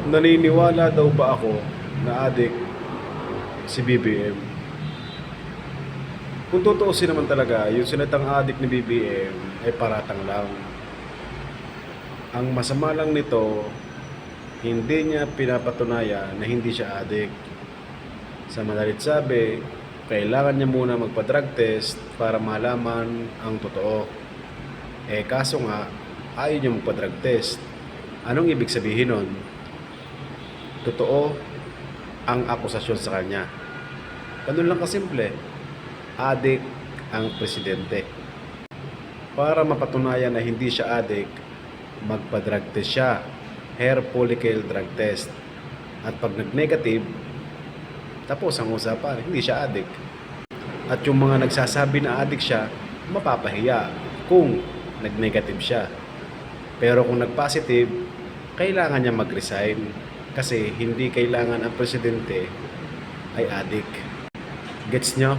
Naniniwala daw ba ako na adik si BBM? Kung tutuusin naman talaga, yung sinatang adik ni BBM ay paratang lang. Ang masama lang nito, hindi niya pinapatunayan na hindi siya adik. Sa madalit sabi, kailangan niya muna magpa-drug test para malaman ang totoo. Kaso nga, ayaw niya magpa-drug test. Anong ibig sabihin nun? Totoo ang akusasyon sa kanya. Ganun lang kasimple. Adik ang presidente. Para mapatunayan na hindi siya adik, magpa-drug test siya. Hair follicle drug test. At pag nag-negative, tapos ang usapan, hindi siya adik. At yung mga nagsasabi na adik siya, mapapahiya kung nag-negative siya. Pero kung nag-positive, kailangan niya mag-resign kasi hindi kailangan ang presidente ay adik. Gets nyo?